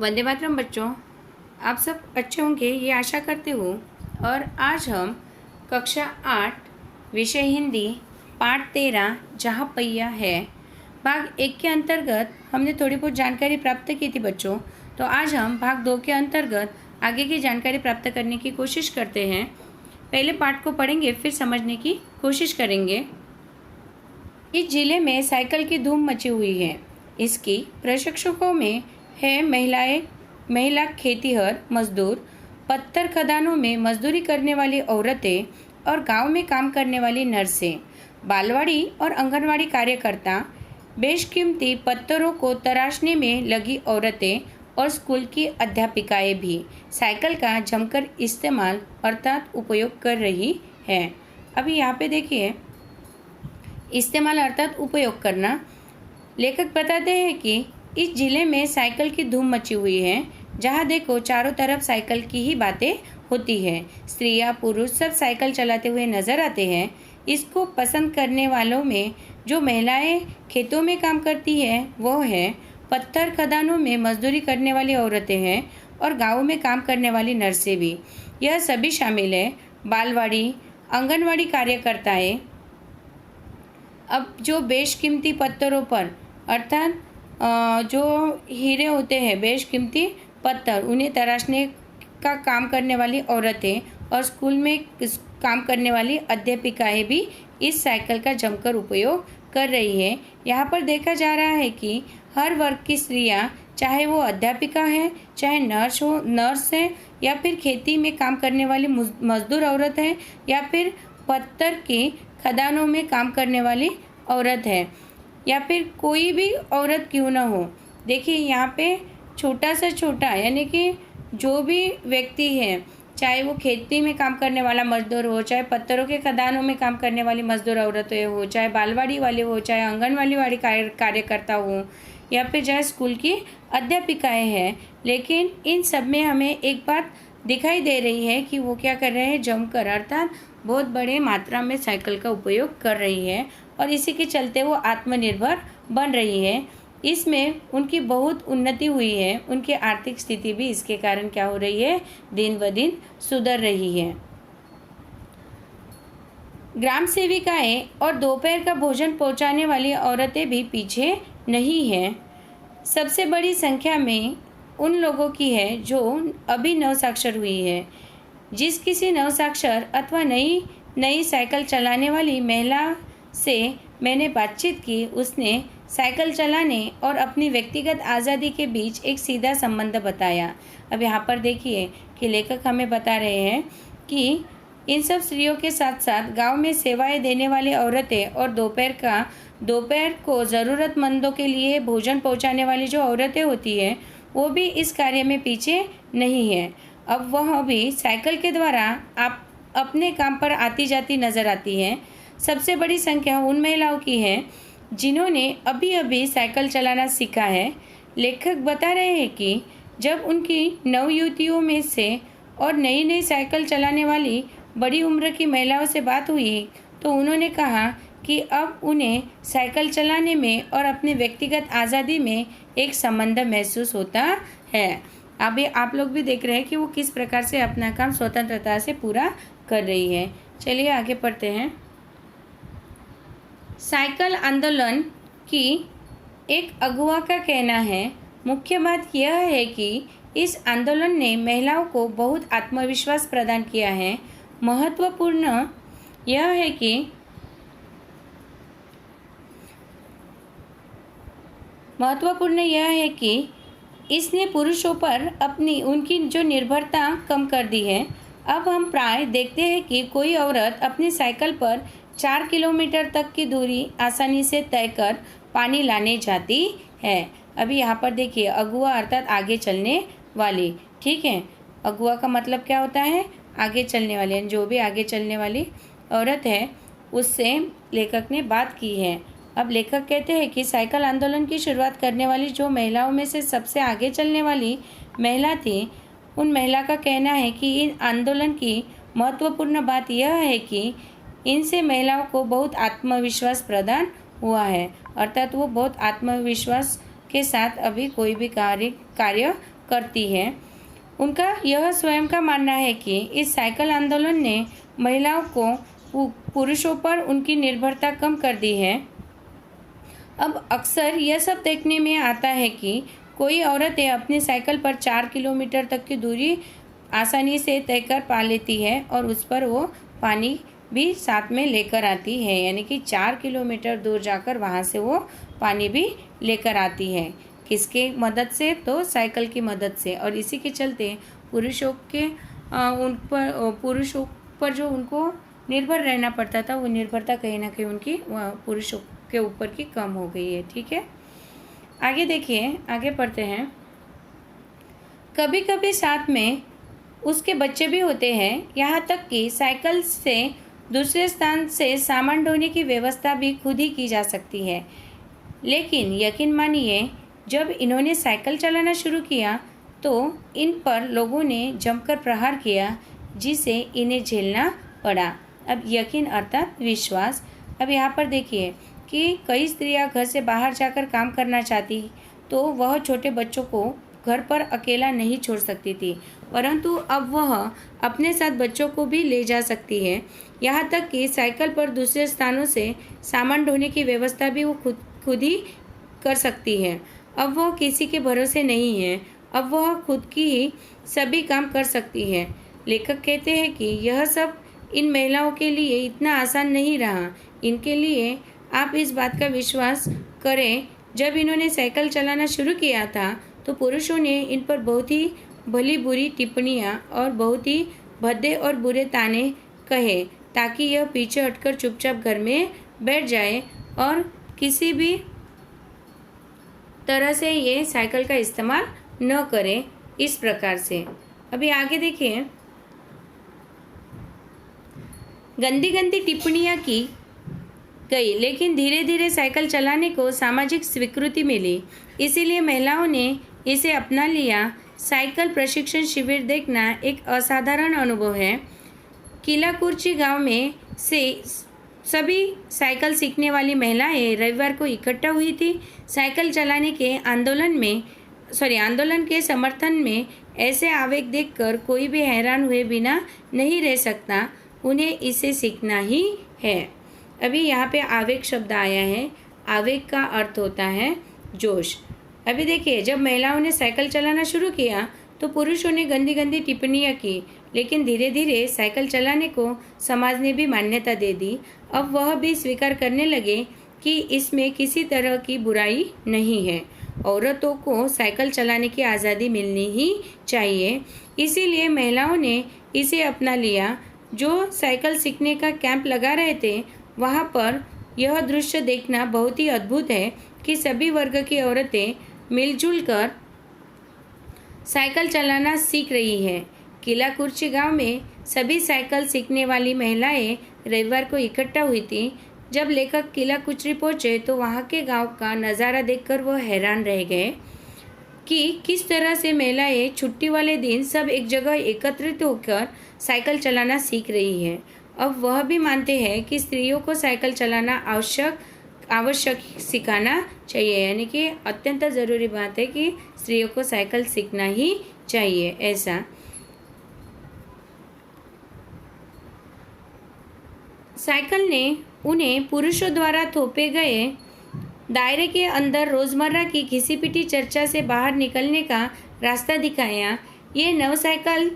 वंदे मातरम बच्चों, आप सब अच्छे होंगे ये आशा करते हूँ। और आज हम कक्षा 8 विषय हिंदी पाठ 13 जहाँ पहिया है भाग 1 के अंतर्गत हमने थोड़ी बहुत जानकारी प्राप्त की थी बच्चों। तो आज हम भाग 2 के अंतर्गत आगे की जानकारी प्राप्त करने की कोशिश करते हैं। पहले पाठ को पढ़ेंगे, फिर समझने की कोशिश करेंगे। इस जिले में साइकिल की धूम मची हुई है। इसकी प्रशिक्षकों में है महिला खेतीहर मजदूर, पत्थर खदानों में मजदूरी करने वाली औरतें और गांव में काम करने वाली नर्सें, बालवाड़ी और आंगनवाड़ी कार्यकर्ता, बेशकीमती पत्थरों को तराशने में लगी औरतें और स्कूल की अध्यापिकाएं भी साइकिल का जमकर इस्तेमाल अर्थात उपयोग कर रही हैं। अभी यहाँ पे देखिए, इस्तेमाल अर्थात उपयोग करना। लेखक बताते हैं कि इस जिले में साइकिल की धूम मची हुई है। जहाँ देखो चारों तरफ साइकिल की ही बातें होती है। स्त्रियाँ पुरुष सब साइकिल चलाते हुए नजर आते हैं। इसको पसंद करने वालों में जो महिलाएं खेतों में काम करती है वो है, पत्थर खदानों में मजदूरी करने वाली औरतें हैं और गाँव में काम करने वाली नर्सें भी, यह सभी शामिल है। बालवाड़ी आंगनवाड़ी कार्यकर्ताएं अब जो बेशकीमती पत्थरों पर अर्थात जो हीरे होते हैं, बेशकीमती पत्थर, उन्हें तराशने का काम करने वाली औरतें और स्कूल में काम करने वाली अध्यापिकाएं भी इस साइकिल का जमकर उपयोग कर रही है। यहाँ पर देखा जा रहा है कि हर वर्ग की स्त्रियाँ, चाहे वो अध्यापिका है, चाहे नर्स है, या फिर खेती में काम करने वाली मजदूर औरत है, या फिर पत्थर की खदानों में काम करने वाली औरत है, या फिर कोई भी औरत क्यों ना हो। देखिए यहाँ पे छोटा से छोटा यानी कि जो भी व्यक्ति है, चाहे वो खेती में काम करने वाला मजदूर हो, चाहे पत्थरों के खदानों में काम करने वाली मजदूर औरतें हो, चाहे बालवाड़ी वाले हो, चाहे आंगनवाड़ी कार्यकर्ता हो, या फिर चाहे स्कूल की अध्यापिकाएं हैं, लेकिन इन सब में हमें एक बात दिखाई दे रही है कि वो क्या कर रहे हैं, जमकर अर्थात बहुत बड़े मात्रा में साइकिल का उपयोग कर रही है और इसी के चलते वो आत्मनिर्भर बन रही है। इसमें उनकी बहुत उन्नति हुई है, उनकी आर्थिक स्थिति भी इसके कारण क्या हो रही है, दिन ब दिन सुधर रही है। ग्राम सेविकाएं और दोपहर का भोजन पहुंचाने वाली औरतें भी पीछे नहीं हैं। सबसे बड़ी संख्या में उन लोगों की है जो अभी नवसाक्षर हुई है। जिस किसी नवसाक्षर अथवा नई साइकिल चलाने वाली महिला से मैंने बातचीत की, उसने साइकिल चलाने और अपनी व्यक्तिगत आज़ादी के बीच एक सीधा संबंध बताया। अब यहाँ पर देखिए कि लेखक हमें बता रहे हैं कि इन सब स्त्रियों के साथ साथ गांव में सेवाएं देने वाली औरतें और दोपहर को ज़रूरतमंदों के लिए भोजन पहुंचाने वाली जो औरतें होती हैं, वो भी इस कार्य में पीछे नहीं है। अब वह भी साइकिल के द्वारा आप अपने काम पर आती जाती नज़र आती हैं। सबसे बड़ी संख्या उन महिलाओं की है जिन्होंने अभी अभी साइकिल चलाना सीखा है। लेखक बता रहे हैं कि जब उनकी नवयुवतियों में से और नई साइकिल चलाने वाली बड़ी उम्र की महिलाओं से बात हुई तो उन्होंने कहा कि अब उन्हें साइकिल चलाने में और अपने व्यक्तिगत आज़ादी में एक संबंध महसूस होता है। अभी आप लोग भी देख रहे हैं कि वो किस प्रकार से अपना काम स्वतंत्रता से पूरा कर रही है। चलिए आगे पढ़ते हैं। साइकिल आंदोलन की एक अगुवा का कहना है, मुख्य बात यह है कि इस आंदोलन ने महिलाओं को बहुत आत्मविश्वास प्रदान किया है। महत्वपूर्ण यह है कि इसने पुरुषों पर उनकी जो निर्भरता कम कर दी है। अब हम प्राय देखते हैं कि कोई औरत अपनी साइकिल पर 4 किलोमीटर तक की दूरी आसानी से तय कर पानी लाने जाती है। अभी यहाँ पर देखिए, अगुआ अर्थात आगे चलने वाली, ठीक है। अगुआ का मतलब क्या होता है, आगे चलने वाले, जो भी आगे चलने वाली औरत है उससे लेखक ने बात की है। अब लेखक कहते हैं कि साइकिल आंदोलन की शुरुआत करने वाली जो महिलाओं में से सबसे आगे चलने वाली महिला थी, उन महिला का कहना है कि इन आंदोलन की महत्वपूर्ण बात यह है कि इनसे महिलाओं को बहुत आत्मविश्वास प्रदान हुआ है, अर्थात वो बहुत आत्मविश्वास के साथ अभी कोई भी कार्य करती है। उनका यह स्वयं का मानना है कि इस साइकिल आंदोलन ने महिलाओं को पुरुषों पर उनकी निर्भरता कम कर दी है। अब अक्सर यह सब देखने में आता है कि कोई औरतें अपनी साइकिल पर 4 किलोमीटर तक की दूरी आसानी से तय कर पा लेती है और उस पर वो पानी भी साथ में लेकर आती है, यानी कि 4 किलोमीटर दूर जाकर वहाँ से वो पानी भी लेकर आती है। किसके मदद से? तो साइकिल की मदद से। और इसी के चलते पुरुषों पर जो उनको निर्भर रहना पड़ता था, वो निर्भरता कहीं ना कहीं उनकी पुरुषों के ऊपर की कम हो गई है। ठीक है, आगे देखिए, आगे पढ़ते हैं। कभी कभी साथ में उसके बच्चे भी होते हैं, यहाँ तक कि साइकिल से दूसरे स्थान से सामान ढोने की व्यवस्था भी खुद ही की जा सकती है। लेकिन यकीन मानिए, जब इन्होंने साइकिल चलाना शुरू किया तो इन पर लोगों ने जमकर प्रहार किया, जिसे इन्हें झेलना पड़ा। अब यकीन अर्थात विश्वास। अब यहाँ पर देखिए कि कई स्त्रियां घर से बाहर जाकर काम करना चाहती तो वह छोटे बच्चों को घर पर अकेला नहीं छोड़ सकती थी, परंतु अब वह अपने साथ बच्चों को भी ले जा सकती है। यहाँ तक कि साइकिल पर दूसरे स्थानों से सामान ढोने की व्यवस्था भी वो खुद ही कर सकती है। अब वह किसी के भरोसे नहीं है, अब वह खुद की ही सभी काम कर सकती है। लेखक कहते हैं कि यह सब इन महिलाओं के लिए इतना आसान नहीं रहा। इनके लिए आप इस बात का विश्वास करें, जब इन्होंने साइकिल चलाना शुरू किया था तो पुरुषों ने इन पर बहुत ही भली बुरी टिप्पणियाँ और बहुत ही भद्दे और बुरे ताने कहे, ताकि यह पीछे हटकर चुपचाप घर में बैठ जाए और किसी भी तरह से ये साइकिल का इस्तेमाल न करे। इस प्रकार से अभी आगे देखिए, गंदी गंदी टिप्पणियाँ की गई, लेकिन धीरे धीरे साइकिल चलाने को सामाजिक स्वीकृति मिली, इसीलिए महिलाओं ने इसे अपना लिया। साइकिल प्रशिक्षण शिविर देखना एक असाधारण अनुभव है। किलाकुर्ची गांव में से सभी साइकिल सीखने वाली महिलाएं रविवार को इकट्ठा हुई थी। साइकिल चलाने के आंदोलन के समर्थन में ऐसे आवेग देखकर कोई भी हैरान हुए बिना नहीं रह सकता। उन्हें इसे सीखना ही है। अभी यहाँ पे आवेग शब्द आया है। आवेग का अर्थ होता है जोश। अभी देखिए, जब महिलाओं ने साइकिल चलाना शुरू किया तो पुरुषों ने गंदी गंदी टिप्पणियाँ की, लेकिन धीरे धीरे साइकिल चलाने को समाज ने भी मान्यता दे दी। अब वह भी स्वीकार करने लगे कि इसमें किसी तरह की बुराई नहीं है। औरतों को साइकिल चलाने की आज़ादी मिलनी ही चाहिए। इसीलिए महिलाओं ने इसे अपना लिया। जो साइकिल सीखने का कैंप लगा रहे थे, वहाँ पर यह दृश्य देखना बहुत ही अद्भुत है कि सभी वर्ग की औरतें मिलजुल कर साइकिल चलाना सीख रही है। किलाकुर्ची गांव में सभी साइकिल सीखने वाली महिलाएं रविवार को इकट्ठा हुई थी। जब लेखक किलाकुर्ची पहुंचे तो वहां के गांव का नज़ारा देखकर वह हैरान रह गए कि किस तरह से महिलाएं छुट्टी वाले दिन सब एक जगह एकत्रित होकर साइकिल चलाना सीख रही है। अब वह भी मानते हैं कि स्त्रियों को साइकिल चलाना आवश्यक सिखाना चाहिए, यानी कि अत्यंत ज़रूरी बात है कि स्त्रियों को साइकिल सीखना ही चाहिए। ऐसा साइकिल ने उन्हें पुरुषों द्वारा थोपे गए दायरे के अंदर रोज़मर्रा की घिसी-पिटी चर्चा से बाहर निकलने का रास्ता दिखाया। ये नव साइकिल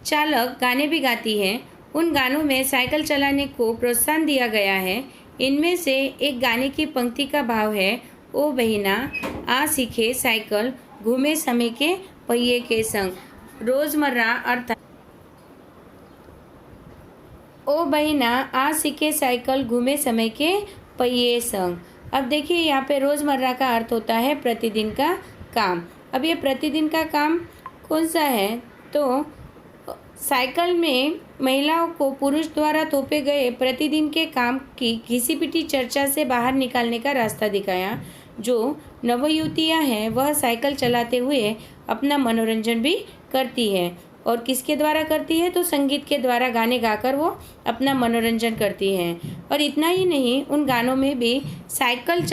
चालक गाने भी गाती है। उन गानों में साइकिल चलाने को प्रोत्साहन दिया गया है। इनमें से एक गाने की पंक्ति का भाव है, ओ बहिना आ सीखे साइकिल घूमे समय के पहिए के संग। रोज़मर्रा अर्थात ओ बहिना आ सीखे साइकिल घूमे समय के पहिए संग। अब देखिए, यहाँ पे रोज़मर्रा का अर्थ होता है प्रतिदिन का काम। अब ये प्रतिदिन का काम कौन सा है? तो साइकिल में महिलाओं को पुरुष द्वारा थोपे गए प्रतिदिन के काम की घिसी-पिटी चर्चा से बाहर निकालने का रास्ता दिखाया। जो नवयुवतियाँ हैं वह साइकिल चलाते हुए अपना मनोरंजन भी करती है। और किसके द्वारा करती है? तो संगीत के द्वारा गाने गाकर वो अपना मनोरंजन करती हैं। और इतना ही नहीं, उन गानों में भी साइकिल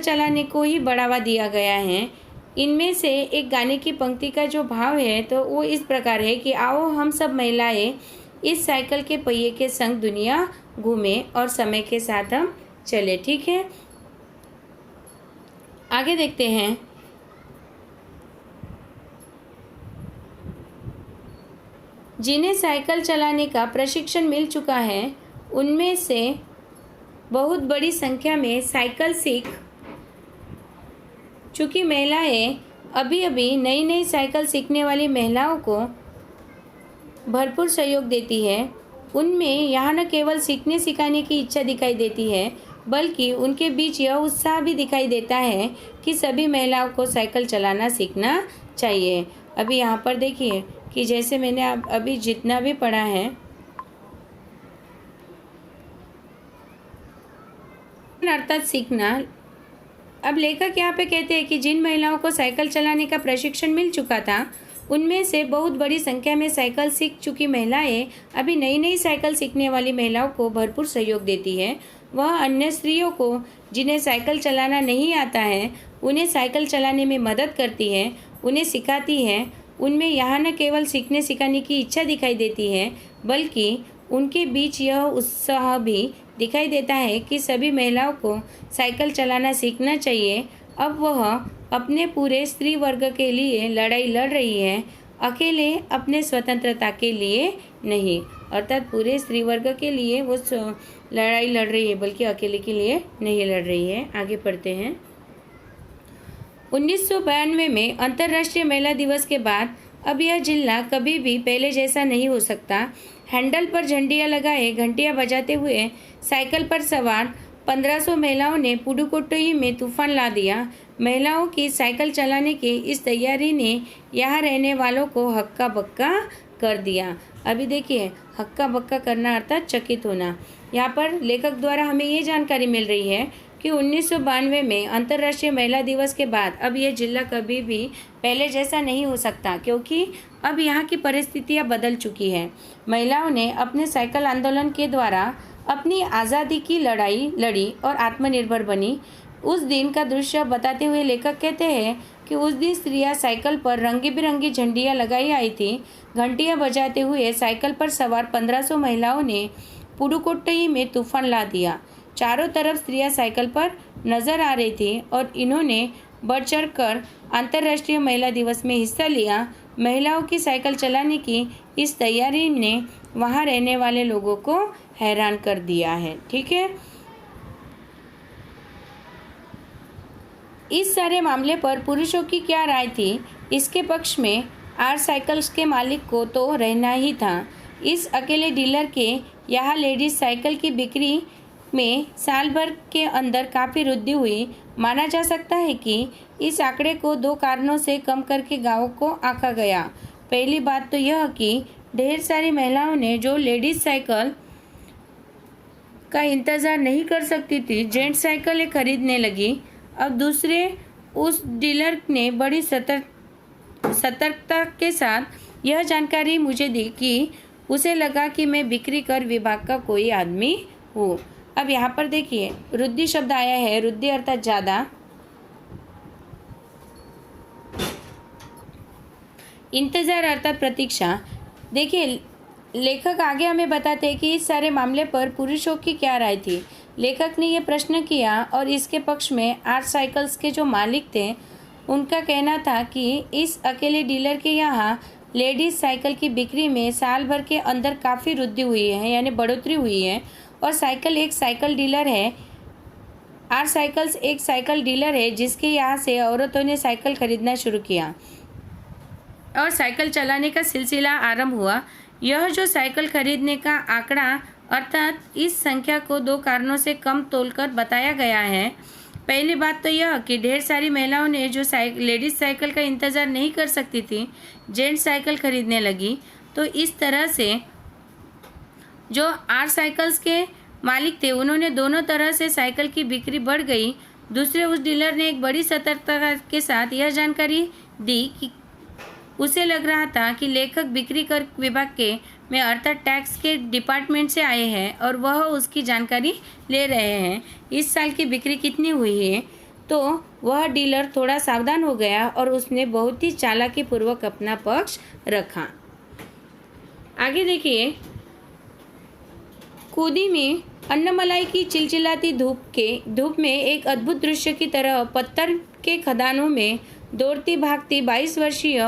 चलाने को ही बढ़ावा दिया गया है। इनमें से एक गाने की पंक्ति का जो भाव है तो वो इस प्रकार है कि आओ हम सब महिलाएं इस साइकिल के पहिए के संग दुनिया घूमें और समय के साथ हम चले। ठीक है, आगे देखते हैं। जिन्हें साइकिल चलाने का प्रशिक्षण मिल चुका है उनमें से बहुत बड़ी संख्या में साइकिल सीख चूँकि महिलाएं अभी अभी नई नई साइकिल सीखने वाली महिलाओं को भरपूर सहयोग देती है। उनमें यहाँ न केवल सीखने सिखाने की इच्छा दिखाई देती है बल्कि उनके बीच यह उत्साह भी दिखाई देता है कि सभी महिलाओं को साइकिल चलाना सीखना चाहिए। अभी यहाँ पर देखिए कि जैसे मैंने अभी जितना भी पढ़ा है, अर्थात सीखना। अब लेखक यहाँ पे कहते हैं कि जिन महिलाओं को साइकिल चलाने का प्रशिक्षण मिल चुका था उनमें से बहुत बड़ी संख्या में साइकिल सीख चुकी महिलाएं अभी नई नई साइकिल सीखने वाली महिलाओं को भरपूर सहयोग देती है। वह अन्य स्त्रियों को जिन्हें साइकिल चलाना नहीं आता है उन्हें साइकिल चलाने में मदद करती है, उन्हें सिखाती है। उनमें यहाँ न केवल सीखने सिखाने की इच्छा दिखाई देती है बल्कि उनके बीच यह उत्साह भी दिखाई देता है कि सभी महिलाओं को साइकिल चलाना सीखना चाहिए। अब वह अपने पूरे स्त्री वर्ग के लिए लड़ाई लड़ रही है, अकेले अपने स्वतंत्रता के लिए नहीं। अर्थात पूरे स्त्री वर्ग के लिए वो लड़ाई लड़ रही है बल्कि अकेले के लिए नहीं लड़ रही है। आगे पढ़ते हैं। 1992 में अंतर्राष्ट्रीय महिला दिवस के बाद अब यह जिला कभी भी पहले जैसा नहीं हो सकता। हैंडल पर झंडियाँ लगाए घंटियाँ बजाते हुए साइकिल पर सवार 1500 महिलाओं ने पुडुकोट्टई में तूफान ला दिया। महिलाओं की साइकिल चलाने की इस तैयारी ने यहाँ रहने वालों को हक्का बक्का कर दिया। अभी देखिए, हक्का बक्का करना अर्थात चकित होना। यहाँ पर लेखक द्वारा हमें ये जानकारी मिल रही है कि 1992 में अंतर्राष्ट्रीय महिला दिवस के बाद अब यह जिला कभी भी पहले जैसा नहीं हो सकता, क्योंकि अब यहाँ की परिस्थितियाँ बदल चुकी हैं। महिलाओं ने अपने साइकिल आंदोलन के द्वारा अपनी आज़ादी की लड़ाई लड़ी और आत्मनिर्भर बनी। उस दिन का दृश्य बताते हुए लेखक कहते हैं कि उस दिन स्त्रियाँ साइकिल पर रंगी बिरंगी झंडियाँ लगाई आई थी। घंटियाँ बजाते हुए साइकिल पर सवार 1500 महिलाओं ने पुडुकोट्टई में तूफान ला दिया। चारों तरफ स्त्रियां साइकिल पर नजर आ रही थी और इन्होंने बढ़ चढ़ कर अंतर्राष्ट्रीय महिला दिवस में हिस्सा लिया। महिलाओं की साइकिल चलाने की इस तैयारी ने वहां रहने वाले लोगों को हैरान कर दिया है। ठीक है, इस सारे मामले पर पुरुषों की क्या राय थी? इसके पक्ष में आर साइकिल्स के मालिक को तो रहना ही था। इस अकेले डीलर के यहाँ लेडीज साइकिल की बिक्री में साल भर के अंदर काफ़ी वृद्धि हुई। माना जा सकता है कि इस आंकड़े को दो कारणों से कम करके गाँव को आंका गया। पहली बात तो यह कि ढेर सारी महिलाओं ने जो लेडीज साइकिल का इंतज़ार नहीं कर सकती थी, जेंट साइकिलें खरीदने लगी। अब दूसरे, उस डीलर ने बड़ी सतर्कता के साथ यह जानकारी मुझे दी कि उसे लगा कि मैं बिक्री कर विभाग का कोई आदमी हूँ। अब यहाँ पर देखिए, वृद्धि शब्द आया है। वृद्धि अर्थात ज़्यादा, इंतज़ार अर्थात प्रतीक्षा। देखिए, लेखक आगे हमें बताते हैं कि इस सारे मामले पर पुरुषों की क्या राय थी। लेखक ने यह प्रश्न किया और इसके पक्ष में आर साइकिल्स के जो मालिक थे उनका कहना था कि इस अकेले डीलर के यहाँ लेडीज साइकिल की बिक्री में साल भर के अंदर काफ़ी वृद्धि हुई है, यानी बढ़ोतरी हुई है। और साइकिल एक साइकिल डीलर है, आर साइकिल्स एक साइकिल डीलर है जिसके यहाँ से औरतों ने साइकिल खरीदना शुरू किया और साइकिल चलाने का सिलसिला आरंभ हुआ। यह जो साइकिल खरीदने का आंकड़ा अर्थात इस संख्या को दो कारणों से कम तोलकर बताया गया है। पहली बात तो यह कि ढेर सारी महिलाओं ने जो लेडीज साइकिल का इंतज़ार नहीं कर सकती थी, जेंट साइकिल खरीदने लगी। तो इस तरह से जो आर साइकिल्स के मालिक थे उन्होंने दोनों तरह से साइकिल की बिक्री बढ़ गई। दूसरे, उस डीलर ने एक बड़ी सतर्कता के साथ यह जानकारी दी कि उसे लग रहा था कि लेखक बिक्री कर विभाग के में अर्थात टैक्स के डिपार्टमेंट से आए हैं और वह उसकी जानकारी ले रहे हैं। इस साल की बिक्री कितनी हुई है? तो वह डीलर थोड़ा सावधान हो गया और उसने बहुत ही चालाकीपूर्वक अपना पक्ष रखा। आगे देखिए, कूदी में अन्नमलाई की चिलचिलाती धूप में एक अद्भुत दृश्य की तरह पत्थर के खदानों में दौड़ती भागती 22 वर्षीय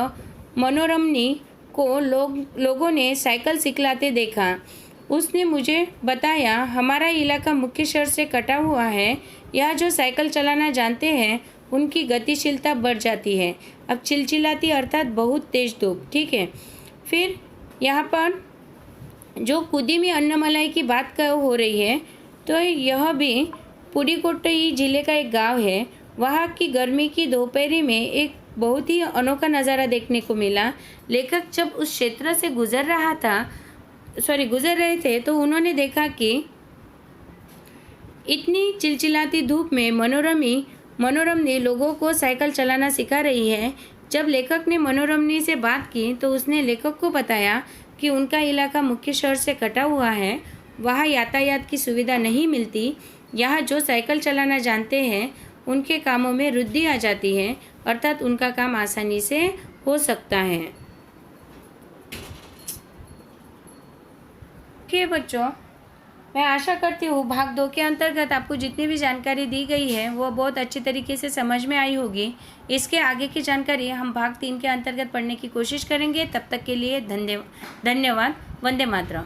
मनोरमनी को लोगों ने साइकिल सिखलाते देखा। उसने मुझे बताया, हमारा इलाका मुख्य शहर से कटा हुआ है। यहाँ जो साइकिल चलाना जानते हैं उनकी गतिशीलता बढ़ जाती है। अब चिलचिलाती अर्थात बहुत तेज धूप, ठीक है। फिर यहाँ पर जो कूदी में अन्नमलाई की बात हो रही है, तो यह भी पुडुकोट्टई जिले का एक गांव है। वहाँ की गर्मी की दोपहरी में एक बहुत ही अनोखा नज़ारा देखने को मिला। लेखक जब उस क्षेत्र से गुजर रहे थे तो उन्होंने देखा कि इतनी चिलचिलाती धूप में मनोरमनी लोगों को साइकिल चलाना सिखा रही है। जब लेखक ने मनोरमनी से बात की तो उसने लेखक को बताया कि उनका इलाका मुख्य शहर से कटा हुआ है, वहाँ यातायात की सुविधा नहीं मिलती। यहाँ जो साइकिल चलाना जानते हैं उनके कामों में वृद्धि आ जाती है, अर्थात उनका काम आसानी से हो सकता है। ठीक बच्चों, मैं आशा करती हूँ भाग 2 के अंतर्गत आपको जितनी भी जानकारी दी गई है वो बहुत अच्छी तरीके से समझ में आई होगी। इसके आगे की जानकारी हम भाग 3 के अंतर्गत पढ़ने की कोशिश करेंगे। तब तक के लिए धन्यवाद। वंदे मातरम।